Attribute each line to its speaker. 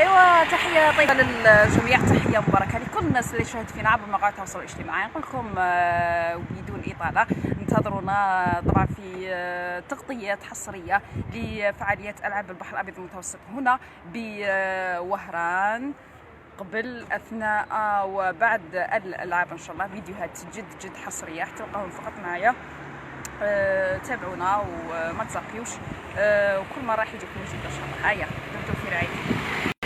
Speaker 1: ايوا تحيه طيبه للجميع، تحيه مباركه لكل الناس اللي تشاهد فينا عبر مواقع التواصل الاجتماعي. نقول لكم بدون اطاله انتظرونا طبعا في تغطيات حصريه لفعاليات العاب البحر الابيض المتوسط هنا بوهران، قبل اثناء وبعد الالعاب ان شاء الله. فيديوهات جد حصريه تلقاهم فقط معايا. تابعونا وما تساقيوش، وكل مره راح يجيكم جديد ان شاء الله. هيا دمتم في رعايه